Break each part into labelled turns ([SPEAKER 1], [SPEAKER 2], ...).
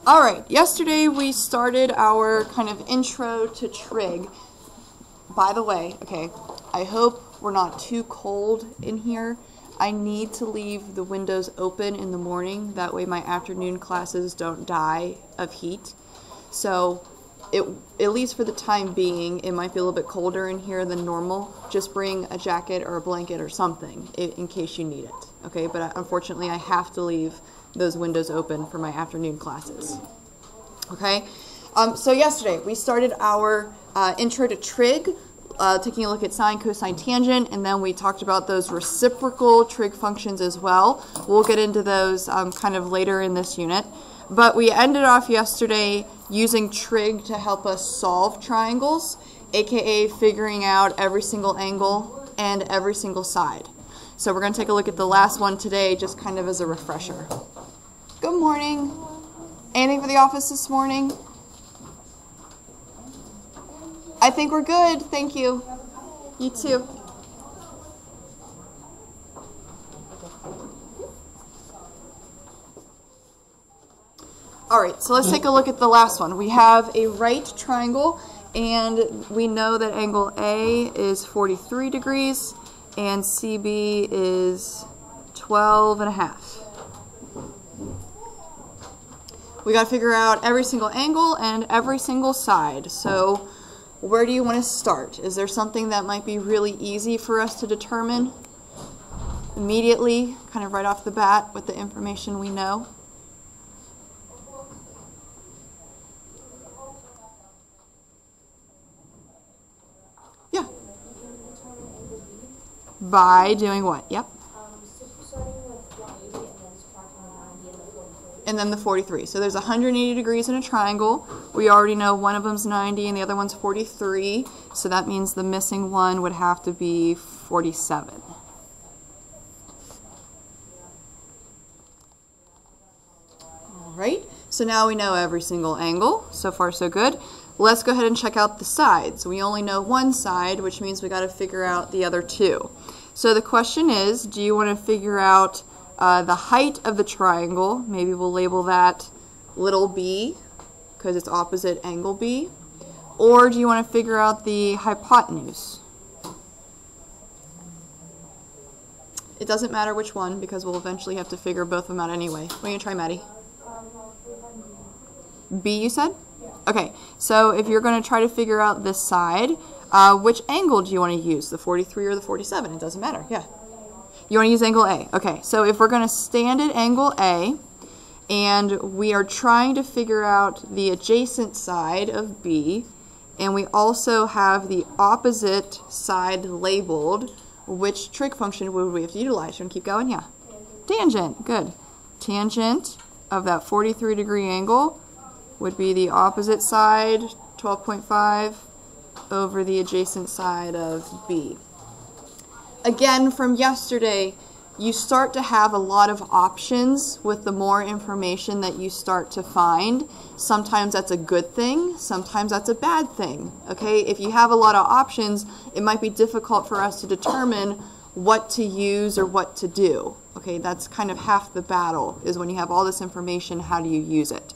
[SPEAKER 1] All right, yesterday we started our kind of intro to trig. By the way, okay, I hope we're not too cold in here. I need to leave the windows open in the morning. That way my afternoon classes don't die of heat. So at least for the time being, it might be a little bit colder in here than normal. Just bring a jacket or a blanket or something in case you need it. Okay, but unfortunately I have to leave those windows open for my afternoon classes. Okay, so yesterday we started our intro to trig, taking a look at sine, cosine, tangent, and then we talked about those reciprocal trig functions as well. We'll get into those kind of later in this unit. But we ended off yesterday using trig to help us solve triangles, aka figuring out every single angle and every single side. So we're going to take a look at the last one today just kind of as a refresher. Good morning. Anything for the office this morning? I think we're good. Thank you. You too. All right, so let's take a look at the last one. We have a right triangle, and we know that angle A is 43 degrees, and CB is 12.5. We got to figure out every single angle and every single side. So where do you want to start? Is there something that might be really easy for us to determine immediately, kind of right off the bat with the information we know? Yeah. By doing what? Yep. And then the 43. So there's 180 degrees in a triangle. We already know one of them's 90 and the other one's 43. So that means the missing one would have to be 47. All right. So now we know every single angle. So far, so good. Let's go ahead and check out the sides. We only know one side, which means we got to figure out the other two. So the question is, do you want to figure out the height of the triangle? Maybe we'll label that little b because it's opposite angle B. Or do you want to figure out the hypotenuse? It doesn't matter which one because we'll eventually have to figure both of them out anyway. What are you going to try, Maddie? B, you said? Yeah. Okay, so if you're going to try to figure out this side, which angle do you want to use? The 43 or the 47? It doesn't matter. Yeah. You want to use angle A. Okay, so if we're going to stand at angle A and we are trying to figure out the adjacent side of B, and we also have the opposite side labeled, which trig function would we have to utilize? You want to keep going? Yeah. Tangent. Good. Tangent of that 43 degree angle would be the opposite side, 12.5, over the adjacent side of B. Again, from yesterday, you start to have a lot of options with the more information that you start to find. Sometimes that's a good thing, sometimes that's a bad thing. Okay, if you have a lot of options, it might be difficult for us to determine what to use or what to do. Okay, that's kind of half the battle, is when you have all this information, how do you use it?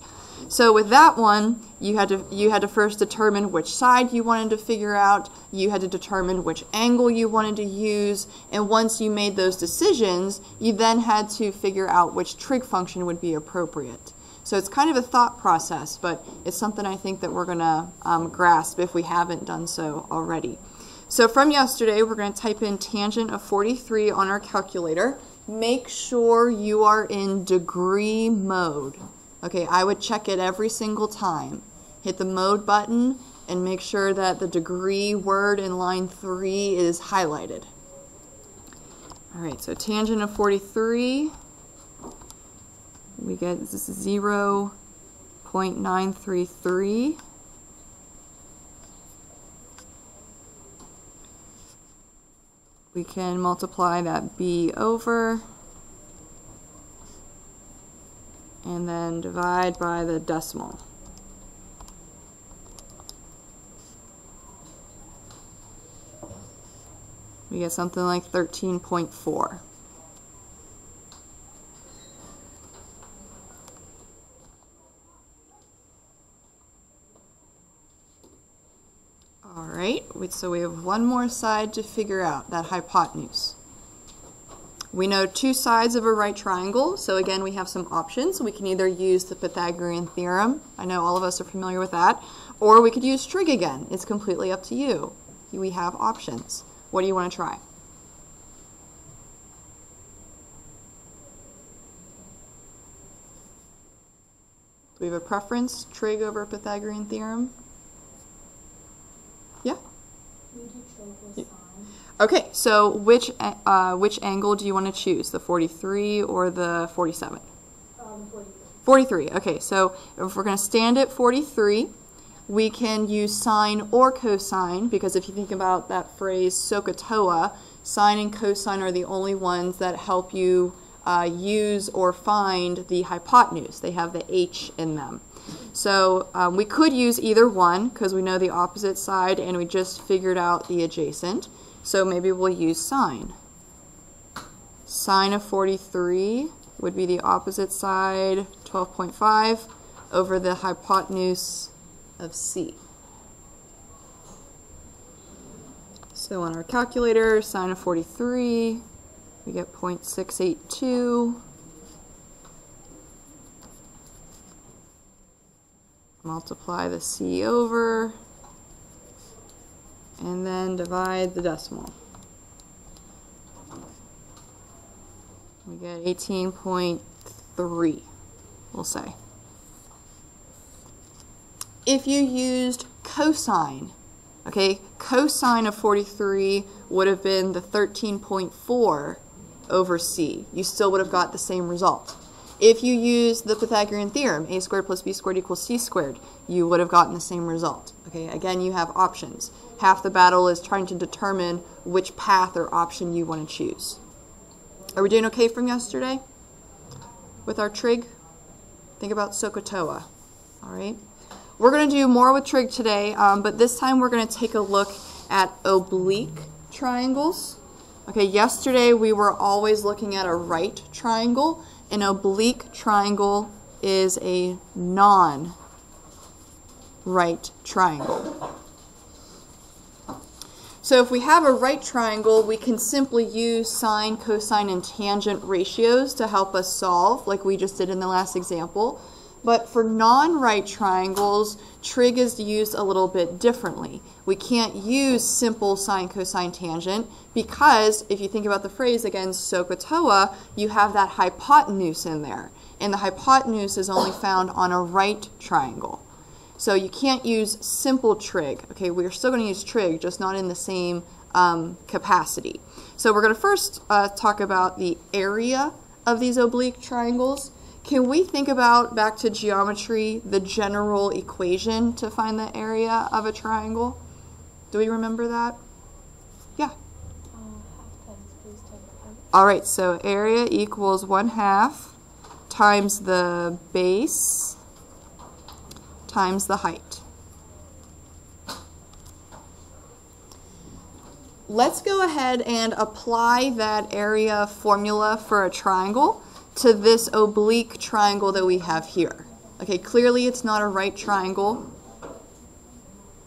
[SPEAKER 1] So with that one, you had to first determine which side you wanted to figure out, you had to determine which angle you wanted to use, and once you made those decisions, you then had to figure out which trig function would be appropriate. So it's kind of a thought process, but it's something I think that we're going to grasp if we haven't done so already. So from yesterday, we're going to type in tangent of 43 on our calculator. Make sure you are in degree mode. Okay, I would check it every single time. Hit the mode button and make sure that the degree word in line 3 is highlighted. All right, so tangent of 43, we get this is 0.933. We can multiply that b over and then divide by the decimal. We get something like 13.4. right, so we have one more side to figure out, that hypotenuse. We know two sides of a right triangle, so again we have some options. We can either use the Pythagorean theorem, I know all of us are familiar with that, or we could use trig again. It's completely up to you. We have options. What do you want to try? Do we have a preference, trig over Pythagorean theorem? Yeah?
[SPEAKER 2] We do trig with sine.
[SPEAKER 1] Okay, so which angle do you want to choose, the 43 or the 47?
[SPEAKER 2] 43.
[SPEAKER 1] 43, okay, so if we're going to stand at 43, we can use sine or cosine, because if you think about that phrase SOHCAHTOA, sine and cosine are the only ones that help you use or find the hypotenuse. They have the h in them. So we could use either one, because we know the opposite side and we just figured out the adjacent. So maybe we'll use sine. Sine of 43 would be the opposite side, 12.5, over the hypotenuse of C. So on our calculator, sine of 43, we get 0.682. Multiply the C over, and then divide the decimal. We get 18.3, we'll say. If you used cosine, okay, cosine of 43 would have been the 13.4 over C. You still would have got the same result. If you use the Pythagorean theorem, a squared plus b squared equals c squared, you would have gotten the same result. Okay, again, you have options. Half the battle is trying to determine which path or option you want to choose. Are we doing okay from yesterday with our trig? Think about SOHCAHTOA. All right. We're going to do more with trig today, but this time we're going to take a look at oblique triangles. Okay, yesterday we were always looking at a right triangle. An oblique triangle is a non-right triangle. So if we have a right triangle, we can simply use sine, cosine, and tangent ratios to help us solve, like we just did in the last example. But for non-right triangles, trig is used a little bit differently. We can't use simple sine, cosine, tangent because if you think about the phrase again, SOHCAHTOA, you have that hypotenuse in there. And the hypotenuse is only found on a right triangle. So you can't use simple trig. Okay, we're still going to use trig, just not in the same capacity. So we're going to first talk about the area of these oblique triangles. Can we think about, back to geometry, the general equation to find the area of a triangle? Do we remember that? Yeah.
[SPEAKER 2] Half times base times height.
[SPEAKER 1] All right, so area equals 1/2 times the base times the height. Let's go ahead and apply that area formula for a triangle to this oblique triangle that we have here. Okay, clearly it's not a right triangle.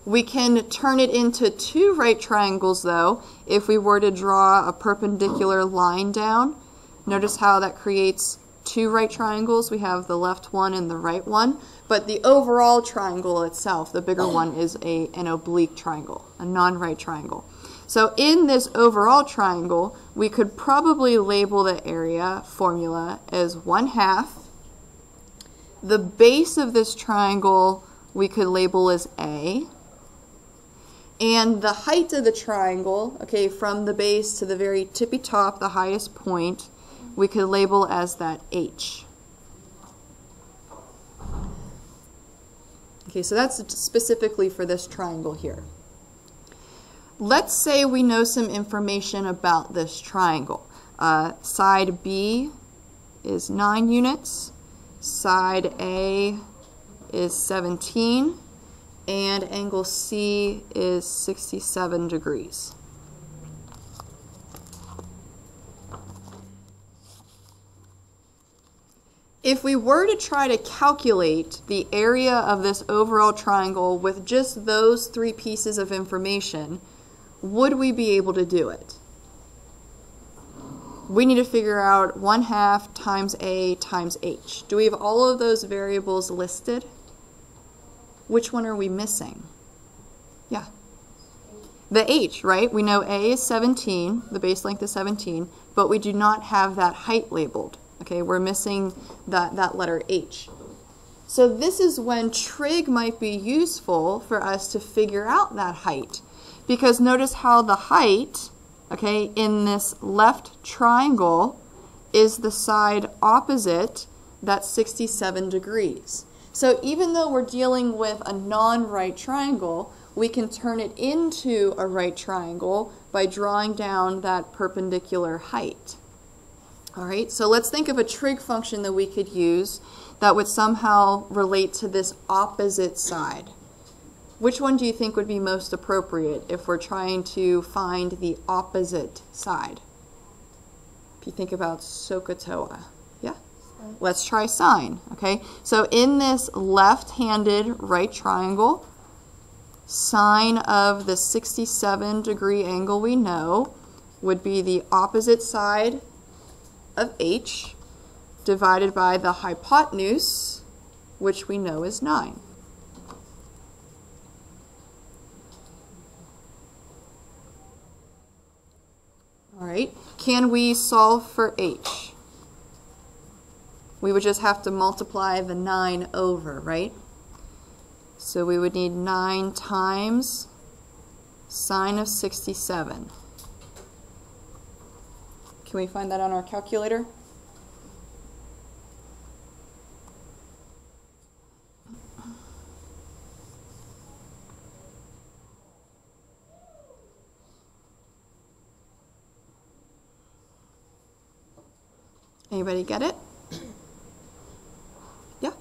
[SPEAKER 1] We can turn it into two right triangles though if we were to draw a perpendicular line down. Notice how that creates two right triangles. We have the left one and the right one, but the overall triangle itself, the bigger one, is an oblique triangle, a non-right triangle. So in this overall triangle, we could probably label the area formula as 1/2. The base of this triangle we could label as A. And the height of the triangle, okay, from the base to the very tippy top, the highest point, we could label as that H. Okay, so that's specifically for this triangle here. Let's say we know some information about this triangle. Side B is 9 units, side A is 17, and angle C is 67 degrees. If we were to try to calculate the area of this overall triangle with just those three pieces of information, would we be able to do it? We need to figure out 1/2 times A times H. Do we have all of those variables listed? Which one are we missing? Yeah. The H, right? We know A is 17, the base length is 17, but we do not have that height labeled. Okay, we're missing that letter H. So this is when trig might be useful for us to figure out that height. Because notice how the height, okay, in this left triangle is the side opposite that 67 degrees. So even though we're dealing with a non-right triangle, we can turn it into a right triangle by drawing down that perpendicular height. All right, so let's think of a trig function that we could use that would somehow relate to this opposite side. Which one do you think would be most appropriate if we're trying to find the opposite side? If you think about SOHCAHTOA, yeah? Let's try sine, okay? So in this left-handed right triangle, sine of the 67-degree angle we know would be the opposite side of H divided by the hypotenuse, which we know is 9. All right, can we solve for H? We would just have to multiply the 9 over, right? So we would need 9 times sine of 67. Can we find that on our calculator? Anybody get it? Yeah?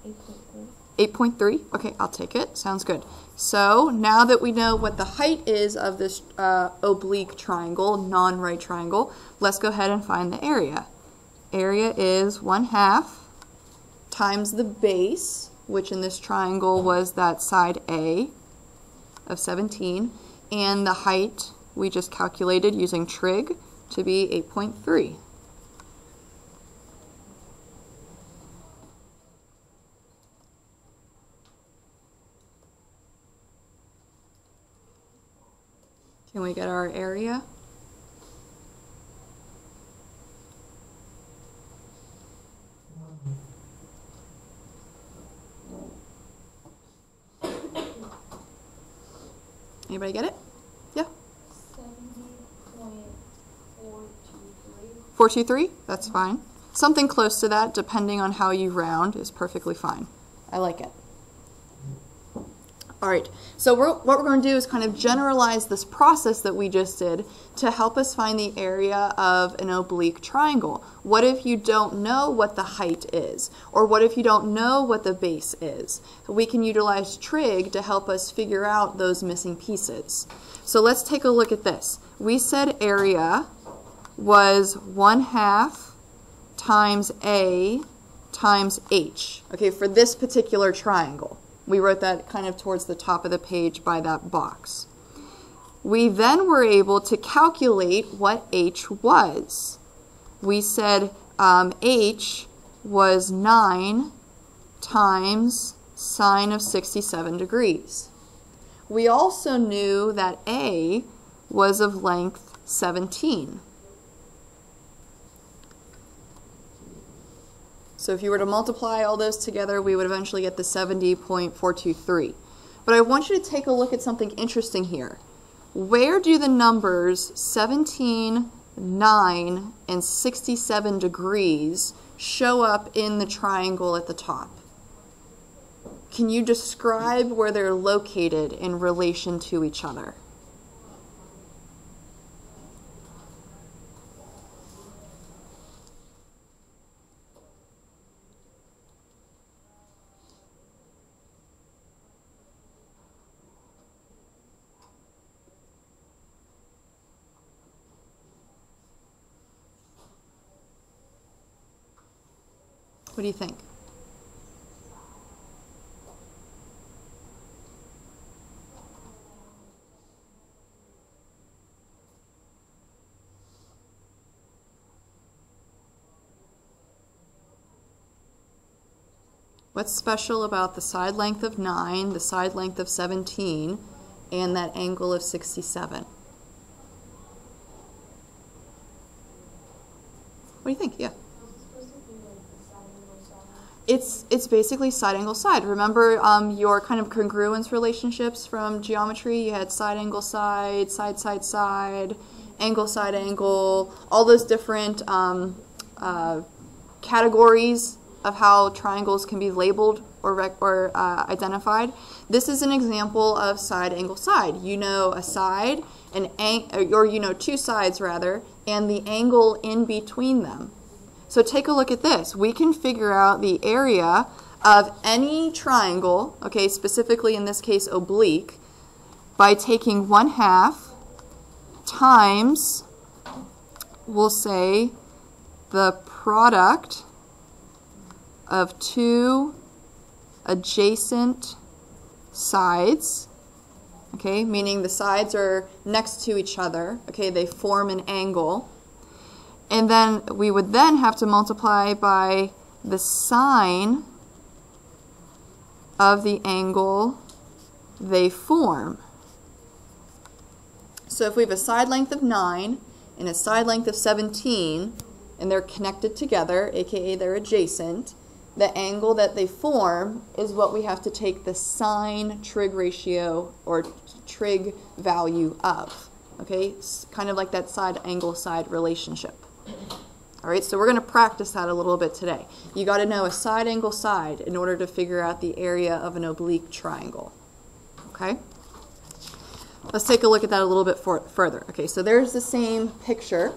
[SPEAKER 2] 8.3.
[SPEAKER 1] 8.3? Okay, I'll take it. Sounds good. So now that we know what the height is of this oblique triangle, non-right triangle, let's go ahead and find the area. Area is 1/2 times the base, which in this triangle was that side A of 17, and the height we just calculated using trig to be 8.3. Can we get our area? Anybody get it? Yeah?
[SPEAKER 2] 70.423.
[SPEAKER 1] 423? That's fine. Something close to that, depending on how you round, is perfectly fine. I like it. All right, so what we're going to do is kind of generalize this process that we just did to help us find the area of an oblique triangle. What if you don't know what the height is? Or what if you don't know what the base is? We can utilize trig to help us figure out those missing pieces. So let's take a look at this. We said area was 1/2 times A times H, okay, for this particular triangle. We wrote that kind of towards the top of the page by that box. We then were able to calculate what H was. We said H was 9 times sine of 67 degrees. We also knew that A was of length 17. So if you were to multiply all those together, we would eventually get the 70.423. But I want you to take a look at something interesting here. Where do the numbers 17, 9, and 67 degrees show up in the triangle at the top? Can you describe where they're located in relation to each other? What do you think? What's special about the side length of 9, the side length of 17, and that angle of 67? What do you think? Yeah. It's basically side angle side. Remember your kind of congruence relationships from geometry? You had side angle side, side side side, angle side angle, all those different categories of how triangles can be labeled or identified. This is an example of side angle side. You know a side, or you know two sides rather, and the angle in between them. So take a look at this. We can figure out the area of any triangle, okay, specifically in this case oblique, by taking 1/2 times, we'll say, the product of two adjacent sides, okay, meaning the sides are next to each other, okay, they form an angle. And then we would then have to multiply by the sine of the angle they form. So if we have a side length of 9 and a side length of 17, and they're connected together, aka they're adjacent, the angle that they form is what we have to take the sine trig ratio or trig value of. Okay, it's kind of like that side angle side relationship. All right, so we're going to practice that a little bit today. You got to know a side angle side in order to figure out the area of an oblique triangle. Okay? Let's take a look at that a little bit further. Okay, so there's the same picture.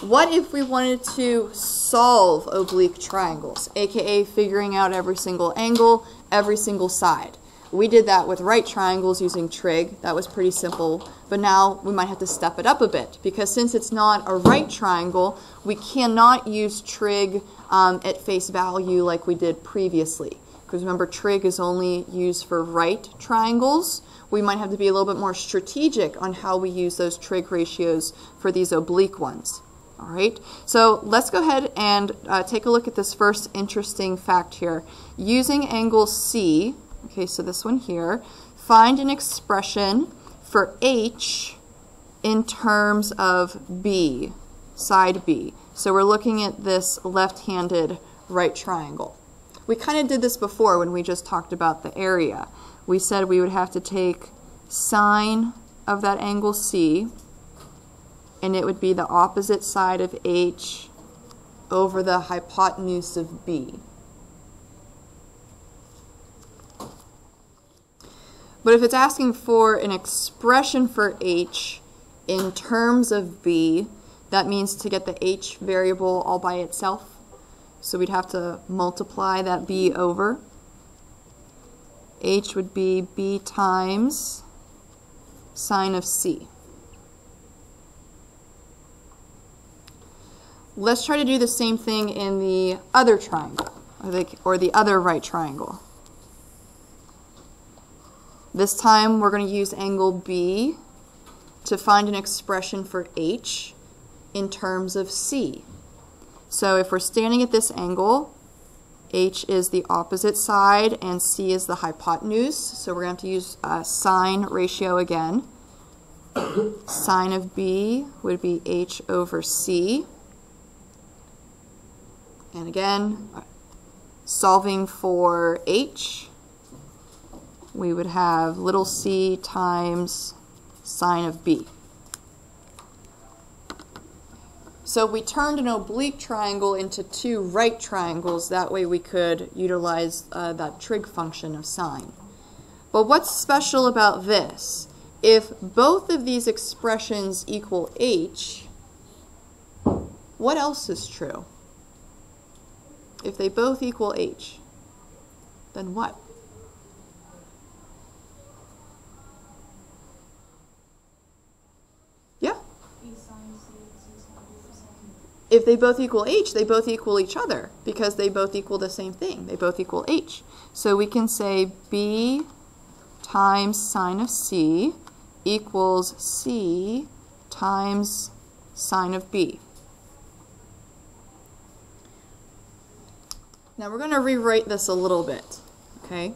[SPEAKER 1] What if we wanted to solve oblique triangles, aka figuring out every single angle, every single side? We did that with right triangles using trig. That was pretty simple. But now we might have to step it up a bit, because since it's not a right triangle, we cannot use trig at face value like we did previously. Because remember, trig is only used for right triangles. We might have to be a little bit more strategic on how we use those trig ratios for these oblique ones. All right, so let's go ahead and take a look at this first interesting fact here. Using angle C, okay, so this one here, find an expression for H in terms of B, side B. So we're looking at this left-handed right triangle. We kind of did this before when we just talked about the area. We said we would have to take sine of that angle C, and it would be the opposite side of H over the hypotenuse of B. But if it's asking for an expression for H in terms of B, that means to get the H variable all by itself. So we'd have to multiply that B over. H would be B times sine of C. Let's try to do the same thing in the other triangle, or the other right triangle. This time we're going to use angle B to find an expression for H in terms of C. So if we're standing at this angle, H is the opposite side and C is the hypotenuse, so we're going to have to use sine ratio again. Sine of B would be H over C. And again, solving for H, we would have little c times sine of B. So we turned an oblique triangle into two right triangles. That way we could utilize that trig function of sine. But what's special about this? If both of these expressions equal H, what else is true? If they both equal H, then what? Yeah? If they both equal h, they both equal each other because they both equal the same thing. They both equal h. So we can say b times sine of c equals c times sine of b. Now we're going to rewrite this a little bit, okay?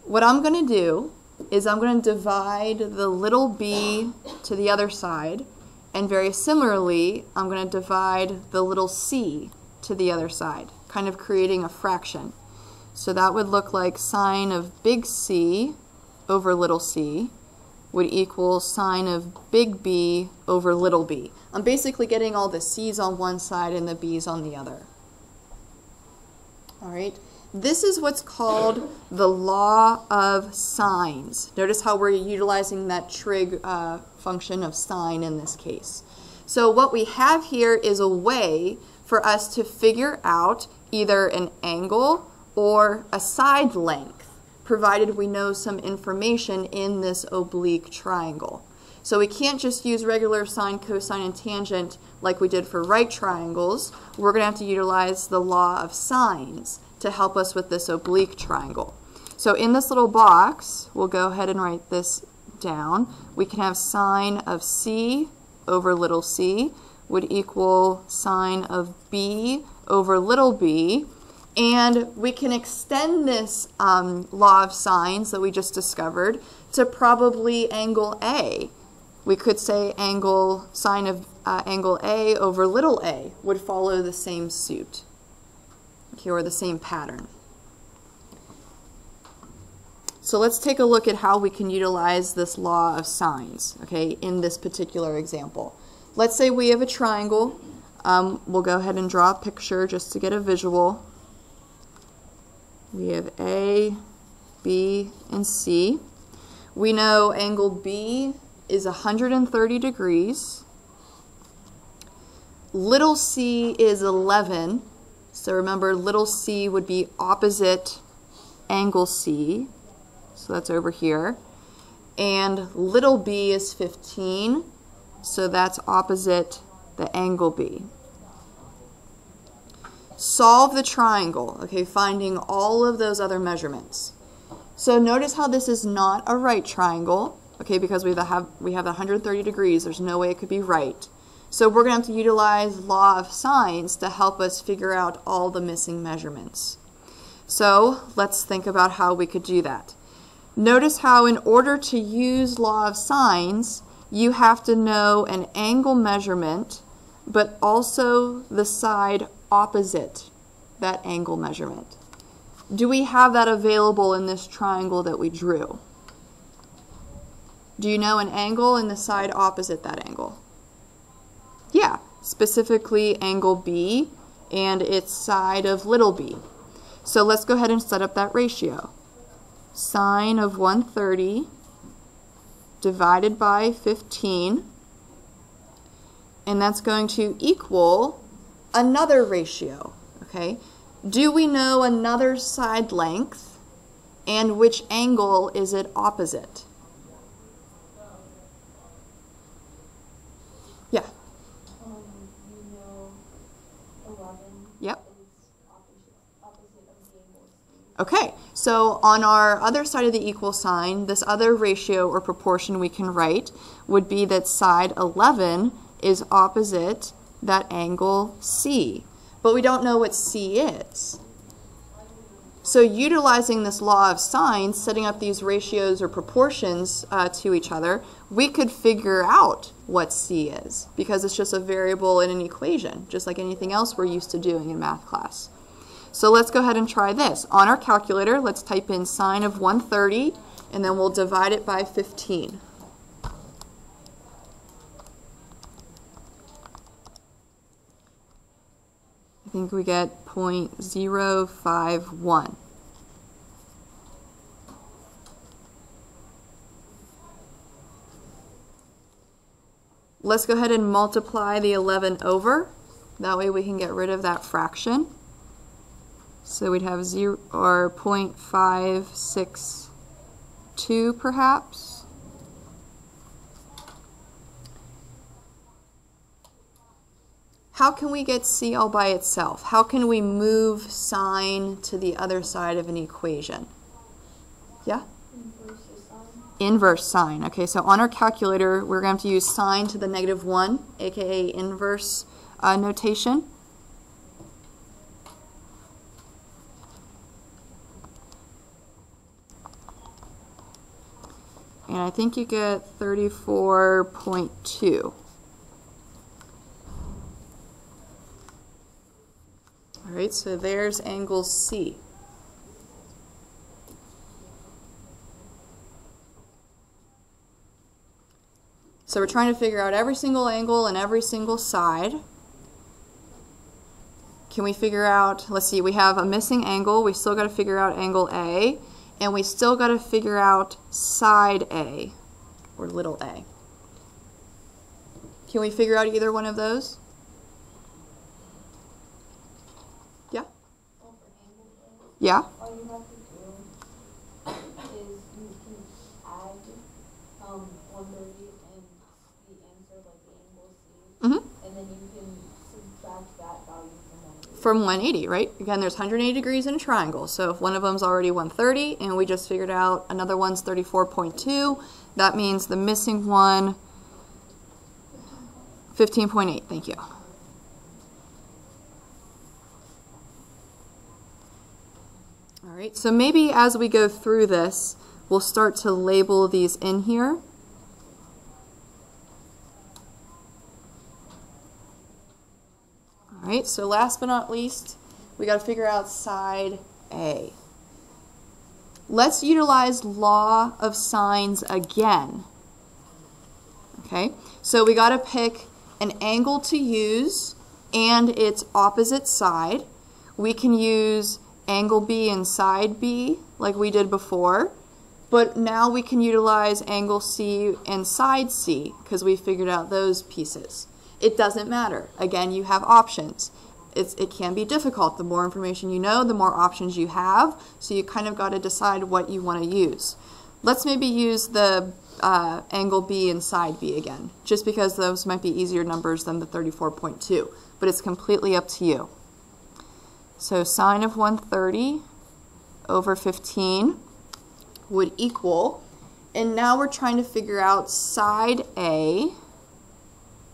[SPEAKER 1] What I'm going to do is I'm going to divide the little b to the other side, and very similarly, I'm going to divide the little c to the other side, kind of creating a fraction. So that would look like sine of big C over little c would equal sine of big B over little b. I'm basically getting all the c's on one side and the b's on the other. All right. This is what's called the law of sines. Notice how we're utilizing that trig function of sine in this case. So what we have here is a way for us to figure out either an angle or a side length, provided we know some information in this oblique triangle. So we can't just use regular sine, cosine, and tangent like we did for right triangles. We're going to have to utilize the law of sines to help us with this oblique triangle. So in this little box, we'll go ahead and write this down. We can have sine of c over little c would equal sine of b over little b. And we can extend this law of sines that we just discovered to probably angle A. We could say sine of angle A over little a would follow the same suit. Okay, or the same pattern. So let's take a look at how we can utilize this law of sines, okay, in this particular example. Let's say we have a triangle. We'll go ahead and draw a picture just to get a visual. We have A, B, and C. We know angle B is 130 degrees. Little c is 11. So remember, little c would be opposite angle C. So that's over here. And little b is 15. So that's opposite the angle B. Solve the triangle, okay, finding all of those other measurements. So notice how this is not a right triangle, okay, because we have 130 degrees. There's no way it could be right. So we're going to have to utilize law of sines to help us figure out all the missing measurements. So let's think about how we could do that. Notice how in order to use law of sines, you have to know an angle measurement, but also the side opposite that angle measurement. Do we have that available in this triangle that we drew? Do you know an angle and the side opposite that angle? Yeah, specifically angle B and its side of little b. So let's go ahead and set up that ratio. Sine of 130 divided by 15, and that's going to equal another ratio, okay? Do we know another side length, and which angle is it opposite? Yeah.
[SPEAKER 2] You know 11
[SPEAKER 1] Yep.
[SPEAKER 2] is opposite of the angle C.
[SPEAKER 1] Okay, so on our other side of the equal sign, this other ratio or proportion we can write would be that side 11 is opposite that angle C. But we don't know what C is. So utilizing this law of sines, setting up these ratios or proportions to each other, we could figure out what C is, because it's just a variable in an equation, just like anything else we're used to doing in math class. So let's go ahead and try this. On our calculator, let's type in sine of 130, and then we'll divide it by 15. I think we get 0.051. Let's go ahead and multiply the 11 over. That way we can get rid of that fraction. So we'd have 0.562 perhaps. how can we get C all by itself? How can we move sine to the other side of an equation? Yeah?
[SPEAKER 2] Inverse the sign.
[SPEAKER 1] Inverse sine. Okay, so on our calculator, we're going to have to use sine to the -1, aka inverse notation. And I think you get 34.2. All right, so there's angle C. So we're trying to figure out every single angle and every single side. Can we figure out, let's see, we have a missing angle. We still got to figure out angle A. And we still got to figure out side A, or little a. Can we figure out either one of those? Yeah?
[SPEAKER 2] Well, for angle A,
[SPEAKER 1] Yeah?
[SPEAKER 2] all you have to do is you can add 130 and the answer, like the angle C,
[SPEAKER 1] Mm-hmm.
[SPEAKER 2] and then you can subtract that value
[SPEAKER 1] From 180, right? Again, there's 180 degrees in a triangle. So if one of them's already 130 and we just figured out another one's 34.2, that means the missing one, 15.8. Thank you. All right, so maybe as we go through this, we'll start to label these in here. All right, so last but not least, we got to figure out side A. Let's utilize law of sines again. Okay, so we got to pick an angle to use and its opposite side. We can use angle B and side B like we did before, but now we can utilize angle C and side C because we figured out those pieces. It doesn't matter. Again, you have options. It can be difficult. The more information you know, the more options you have, so you kind of got to decide what you want to use. Let's maybe use the angle B and side B again, just because those might be easier numbers than the 34.2, but it's completely up to you. So sine of 130 over 15 would equal, and now we're trying to figure out side A.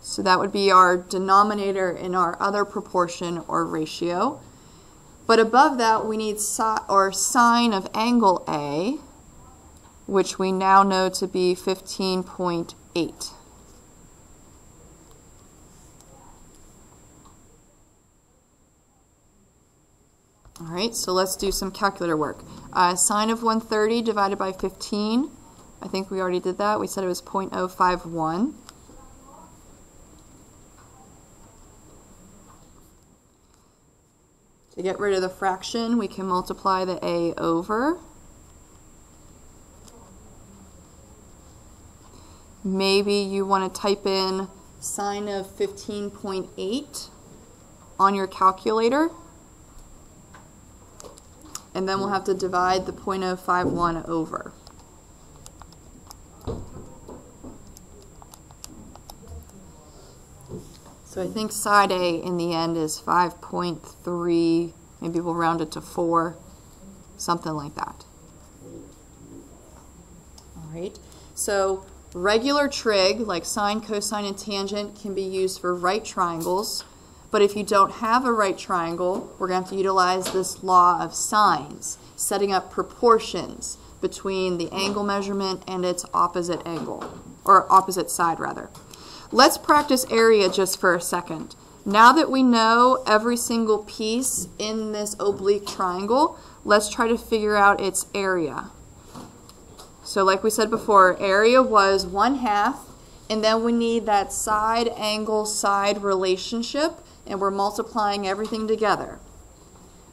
[SPEAKER 1] So that would be our denominator in our other proportion or ratio. But above that, we need sine of angle A, which we now know to be 15.8. All right, so let's do some calculator work. Sine of 130 divided by 15. I think we already did that. We said it was 0.051. To get rid of the fraction, we can multiply the A over. Maybe you want to type in sine of 15.8 on your calculator. And then we'll have to divide the 0.051 over. So I think side A in the end is 5.3, maybe we'll round it to 4, something like that. All right, so regular trig, like sine, cosine, and tangent, can be used for right triangles, but if you don't have a right triangle, we're going to have to utilize this law of sines, setting up proportions between the angle measurement and its opposite angle, or opposite side rather. Let's practice area just for a second. Now that we know every single piece in this oblique triangle, let's try to figure out its area. So like we said before, area was 1/2, and then we need that side angle side relationship, and we're multiplying everything together.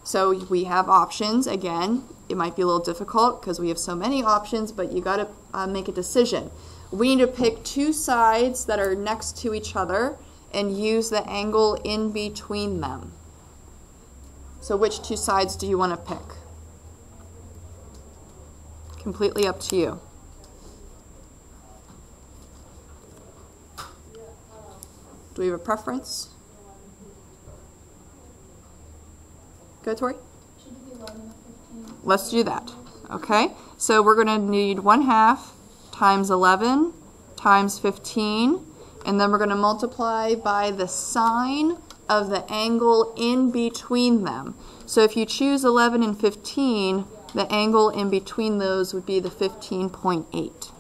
[SPEAKER 1] So we have options. Again, it might be a little difficult because we have so many options, but you got to make a decision. We need to pick two sides that are next to each other and use the angle in between them. So which two sides do you want to pick? Completely up to you. Do we have a preference? Go, Tori.
[SPEAKER 2] Should it be 11 and 15?
[SPEAKER 1] Let's do that. Okay, so we're going to need 1/2 times 11 times 15, and then we're going to multiply by the sine of the angle in between them. So if you choose 11 and 15, the angle in between those would be the 15.8.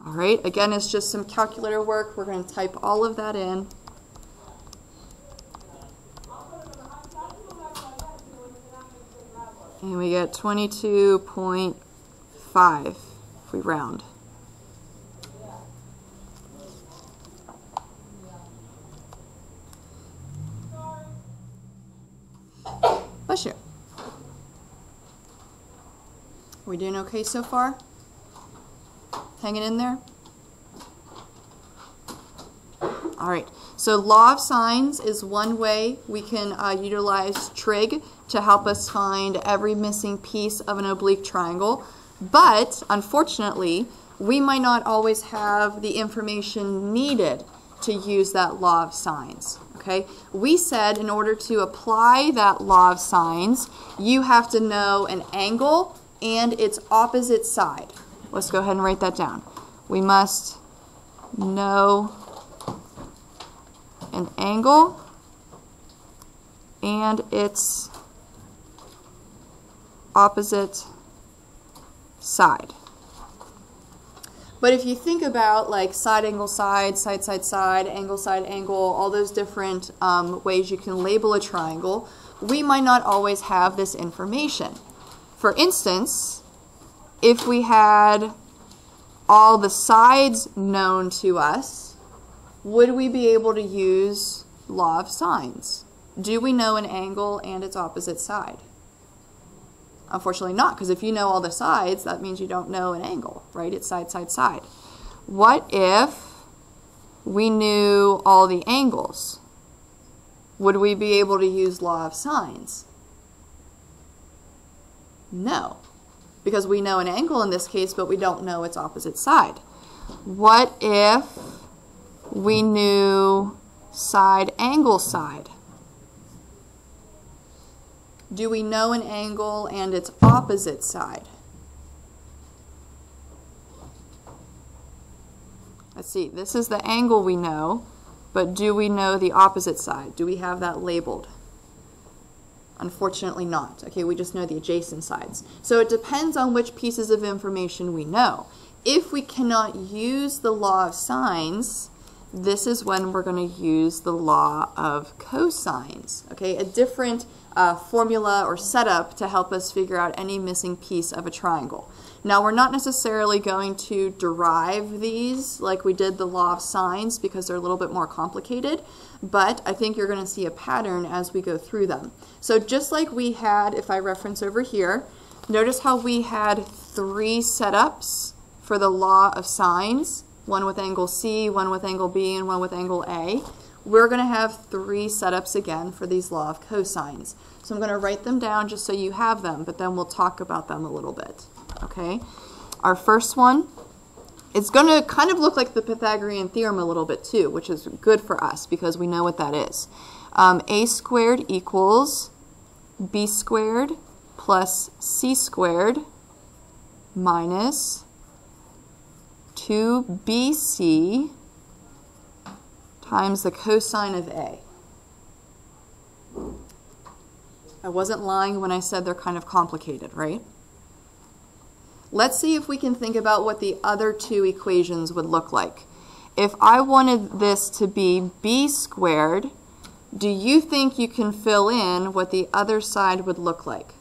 [SPEAKER 1] All right, again, it's just some calculator work. We're going to type all of that in. And we get 22.5 if we round. Bless you. We doing okay so far? Hanging in there? All right, so law of sines is one way we can utilize trig to help us find every missing piece of an oblique triangle. But unfortunately, we might not always have the information needed to use that law of sines. Okay, we said in order to apply that law of sines, you have to know an angle and its opposite side. Let's go ahead and write that down. We must know an angle and its opposite side. But if you think about like side, angle, side, side, side, side, angle, all those different ways you can label a triangle, we might not always have this information. For instance, if we had all the sides known to us, would we be able to use law of sines? Do we know an angle and its opposite side? Unfortunately not, because if you know all the sides, that means you don't know an angle, right? It's side, side, side. What if we knew all the angles? Would we be able to use law of sines? No, because we know an angle in this case, but we don't know its opposite side. What if we knew side, angle, side? Do we know an angle and its opposite side? Let's see, this is the angle we know, but do we know the opposite side? Do we have that labeled? Unfortunately not. Okay, we just know the adjacent sides. So it depends on which pieces of information we know. If we cannot use the law of sines, this is when we're going to use the law of cosines. Okay, a different formula or setup to help us figure out any missing piece of a triangle. Now, we're not necessarily going to derive these like we did the law of sines because they're a little bit more complicated, but I think you're going to see a pattern as we go through them. So just like we had, if I reference over here, notice how we had 3 setups for the law of sines, one with angle C, one with angle B, and one with angle A. We're going to have 3 setups again for these law of cosines. So I'm going to write them down just so you have them, but then we'll talk about them a little bit. Okay? Our first one, it's going to kind of look like the Pythagorean theorem a little bit too, which is good for us because we know what that is. A squared equals B squared plus C squared minus 2BC times the cosine of A. I wasn't lying when I said they're kind of complicated, right? Let's see if we can think about what the other 2 equations would look like. If I wanted this to be B squared, do you think you can fill in what the other side would look like?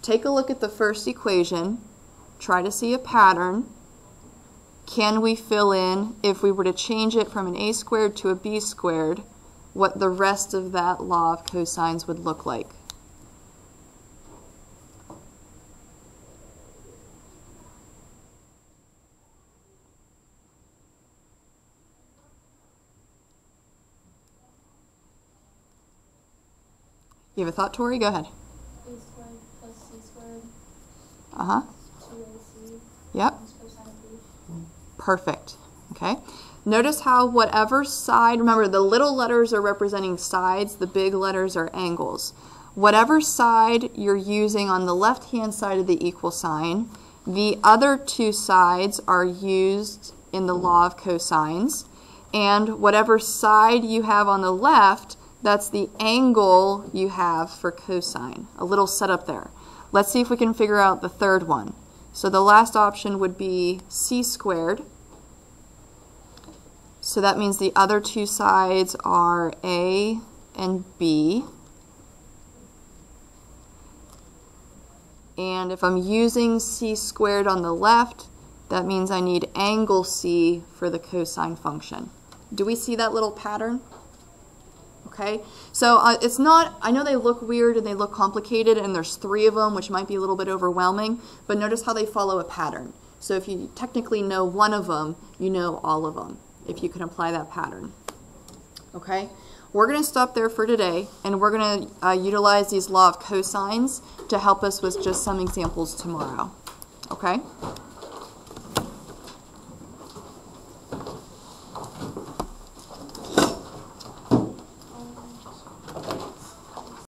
[SPEAKER 1] Take a look at the first equation, try to see a pattern. Can we fill in, if we were to change it from an A squared to a B squared, what the rest of that law of cosines would look like? You have a thought, Tori? Go ahead.
[SPEAKER 2] A squared plus C squared.
[SPEAKER 1] Uh-huh.
[SPEAKER 2] 2AC.
[SPEAKER 1] Yep.
[SPEAKER 2] Times cosine of B.
[SPEAKER 1] Perfect. Okay. Notice how whatever side, remember the little letters are representing sides, the big letters are angles. Whatever side you're using on the left-hand side of the equal sign, the other two sides are used in the law of cosines. And whatever side you have on the left, that's the angle you have for cosine. A little setup there. Let's see if we can figure out the third one. So the last option would be c squared. So that means the other two sides are A and B. And if I'm using c squared on the left, that means I need angle c for the cosine function. Do we see that little pattern? Okay, so it's not, I know they look weird and they look complicated and there's 3 of them, which might be a little bit overwhelming, but notice how they follow a pattern. So if you technically know one of them, you know all of them, if you can apply that pattern. Okay, we're going to stop there for today, and we're going to utilize these law of cosines to help us with just some examples tomorrow. Okay?